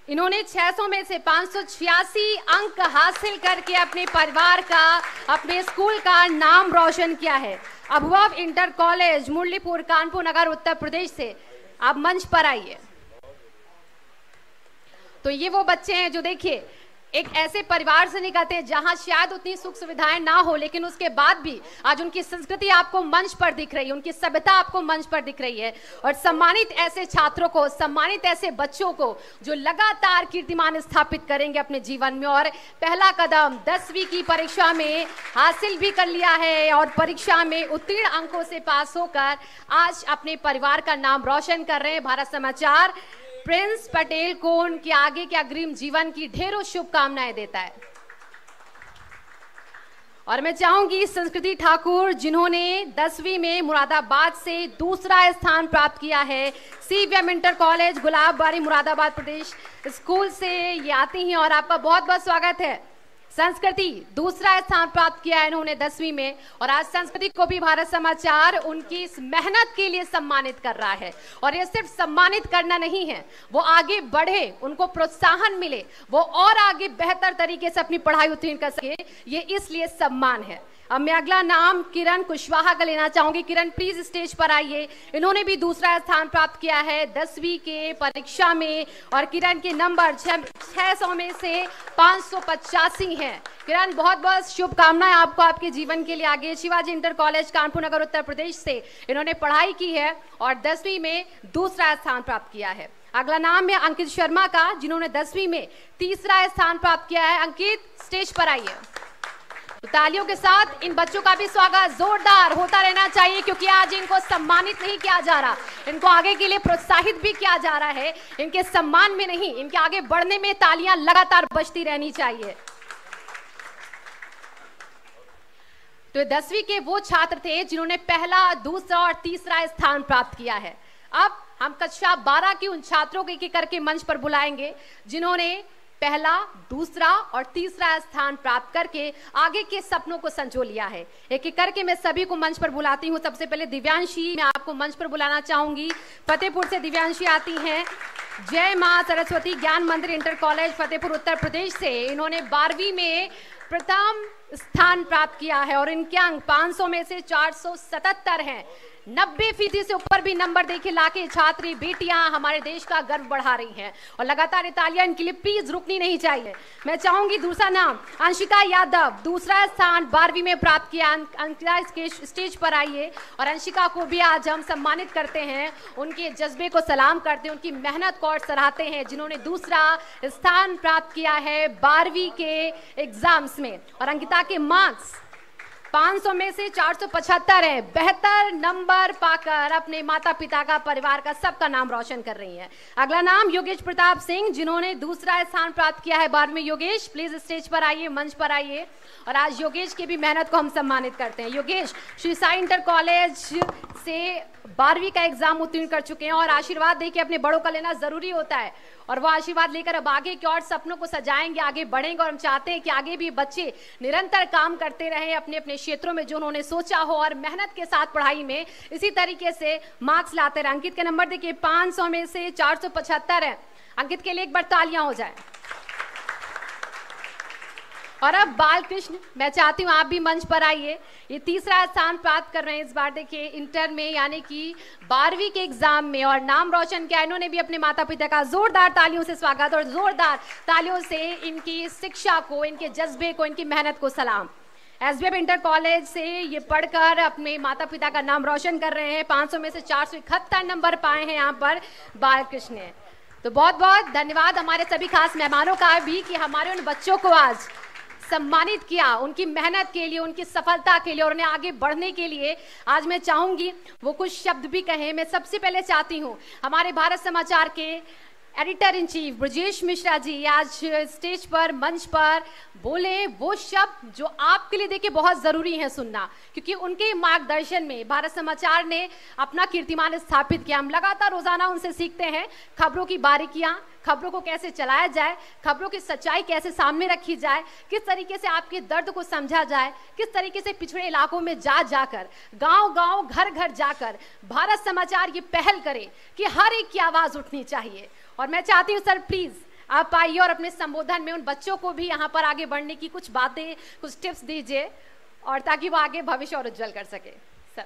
इन्होंने 600 में से 586 अंक हासिल करके अपने परिवार का, अपने स्कूल का नाम रोशन किया है। अनुभव इंटर कॉलेज मुरलीपुर, कानपुर नगर, उत्तर प्रदेश से आप मंच पर आइए। तो ये वो बच्चे हैं जो देखिए एक ऐसे परिवार से निकलते हैं जहां शायद उतनी सुख सुविधाएं ना हो, लेकिन उसके बाद भी आज उनकी संस्कृति आपको मंच पर दिख रही है, उनकी सभ्यता आपको मंच पर दिख रही है। और सम्मानित ऐसे छात्रों को, सम्मानित ऐसे बच्चों को जो लगातार कीर्तिमान स्थापित करेंगे अपने जीवन में। और पहला कदम 10वीं की परीक्षा में हासिल भी कर लिया है और परीक्षा में उत्तीर्ण अंकों से पास होकर आज अपने परिवार का नाम रोशन कर रहे हैं। भारत समाचार प्रिंस पटेल को उनके आगे के अग्रिम जीवन की ढेरों शुभकामनाएं देता है। और मैं चाहूंगी संस्कृति ठाकुर, जिन्होंने 10वीं में मुरादाबाद से दूसरा स्थान प्राप्त किया है, CVM inter college Gulabbari Moradabad प्रदेश स्कूल से ये आती हैं और आपका बहुत बहुत स्वागत है। संस्कृति दूसरा स्थान प्राप्त किया है इन्होंने 10वीं में, और आज संस्कृति को भी भारत समाचार उनकी इस मेहनत के लिए सम्मानित कर रहा है। और ये सिर्फ सम्मानित करना नहीं है, वो आगे बढ़े, उनको प्रोत्साहन मिले, वो और आगे बेहतर तरीके से अपनी पढ़ाई उत्तीर्ण कर सके, ये इसलिए सम्मान है। अब मैं अगला नाम किरण कुशवाहा का लेना चाहूंगी। किरण प्लीज स्टेज पर आइए। इन्होंने भी दूसरा स्थान प्राप्त किया है 10वीं के परीक्षा में और किरण के नंबर 600 में से 585 हैं। किरण बहुत बहुत शुभकामनाएं आपको आपके जीवन के लिए आगे। शिवाजी इंटर कॉलेज कानपुर नगर उत्तर प्रदेश से इन्होंने पढ़ाई की है और 10वीं में दूसरा स्थान प्राप्त किया है। अगला नाम है अंकित शर्मा का, जिन्होंने 10वीं में तीसरा स्थान प्राप्त किया है। अंकित स्टेज पर आइए। तो तालियों के साथ इन बच्चों का भी स्वागत जोरदार होता रहना चाहिए, क्योंकि आज इनको सम्मानित नहीं किया जा रहा, इनको आगे के लिए प्रोत्साहित भी किया जा रहा है। इनके सम्मान में नहीं, इनके आगे बढ़ने में तालियां लगातार बजती रहनी चाहिए। तो 10वीं के वो छात्र थे जिन्होंने पहला, दूसरा और तीसरा स्थान प्राप्त किया है। अब हम कक्षा 12 की उन छात्रों को एक करके मंच पर बुलाएंगे जिन्होंने पहला, दूसरा और तीसरा स्थान प्राप्त करके आगे के सपनों को संजो लिया है। एक एक करके मैं सभी को मंच पर बुलाती हूँ। सबसे पहले दिव्यांशी, मैं आपको मंच पर बुलाना चाहूंगी। फतेहपुर से दिव्यांशी आती हैं। जय मां सरस्वती ज्ञान मंदिर इंटर कॉलेज फतेहपुर उत्तर प्रदेश से इन्होंने 12वीं में प्रथम स्थान प्राप्त किया है और इनके अंक 500 में से 477 हैं। 90% से ऊपर भी नंबर देखे लाके छात्री बेटियां हमारे देश का गर्व बढ़ा रही हैं और लगातार तालियां इनके लिए प्लीज रुकनी नहीं चाहिए। मैं चाहूंगी दूसरा नाम अंशिका यादव, दूसरा स्थान 12वीं में प्राप्त किया। अंशिका स्टेज पर आइए और अंशिका को भी आज हम सम्मानित करते हैं, उनके जज्बे को सलाम करते हैं, उनकी मेहनत को और सराहते हैं, जिन्होंने दूसरा स्थान प्राप्त किया है 12वीं के एग्जाम्स में। और अंकिता के मार्क्स 500 में से 475 है। बेहतर नंबर पाकर अपने माता पिता का, परिवार का, सबका नाम रोशन कर रही हैं। अगला नाम योगेश प्रताप सिंह, जिन्होंने दूसरा स्थान प्राप्त किया है 12वीं में। योगेश प्लीज स्टेज पर आइए, मंच पर आइए और आज योगेश की भी मेहनत को हम सम्मानित करते हैं। योगेश श्री साई इंटर कॉलेज से 12वीं का एग्जाम उत्तीर्ण कर चुके हैं और आशीर्वाद देके अपने बड़ों का लेना जरूरी होता है और वो आशीर्वाद लेकर अब आगे के और सपनों को सजाएंगे, आगे बढ़ेंगे। और हम चाहते हैं कि आगे भी बच्चे निरंतर काम करते रहें अपने अपने क्षेत्रों में जो उन्होंने सोचा हो और मेहनत के साथ पढ़ाई में इसी तरीके से मार्क्स लाते रहे। अंकित के नंबर देखिए 500 में से 475 है। अंकित के लिए एक बार तालियां हो जाए। और अब बालकृष्ण, मैं चाहती हूँ आप भी मंच पर आइए। ये तीसरा स्थान प्राप्त कर रहे हैं इस बार देखिए इंटर में, यानी कि 12वीं के एग्जाम में, और नाम रोशन किया। इन्होंने भी अपने माता पिता का जोरदार तालियों से स्वागत और जोरदार तालियों से इनकी शिक्षा को, इनके जज्बे को, इनकी मेहनत को सलाम। SBM इंटर कॉलेज से ये पढ़कर अपने माता पिता का नाम रोशन कर रहे हैं। 500 में से 471 नंबर पाए हैं यहाँ पर बालकृष्ण ने। तो बहुत बहुत धन्यवाद हमारे सभी खास मेहमानों का भी कि हमारे उन बच्चों को आज सम्मानित किया, उनकी मेहनत के लिए, उनकी सफलता के लिए और उन्हें आगे बढ़ने के लिए। आज मैं चाहूंगी वो कुछ शब्द भी कहें। मैं सबसे पहले चाहती हूँ हमारे भारत समाचार के editor in chief Brajesh Mishra ji आज स्टेज पर, मंच पर बोले वो शब्द जो आपके लिए देखिए बहुत जरूरी है सुनना, क्योंकि उनके मार्गदर्शन में भारत समाचार ने अपना कीर्तिमान स्थापित किया। हम लगातार रोजाना उनसे सीखते हैं खबरों की बारीकियां, खबरों को कैसे चलाया जाए, खबरों की सच्चाई कैसे सामने रखी जाए, किस तरीके से आपके दर्द को समझा जाए, किस तरीके से पिछड़े इलाकों में जाकर, गांव-गांव, घर-घर जाकर भारत समाचार ये पहल करे कि हर एक की आवाज उठनी चाहिए। और मैं चाहती हूँ सर प्लीज आप आइए और अपने संबोधन में उन बच्चों को भी यहाँ पर आगे बढ़ने की कुछ बातें, कुछ टिप्स दीजिए, और ताकि वो आगे भविष्य और उज्जवल कर सके। सर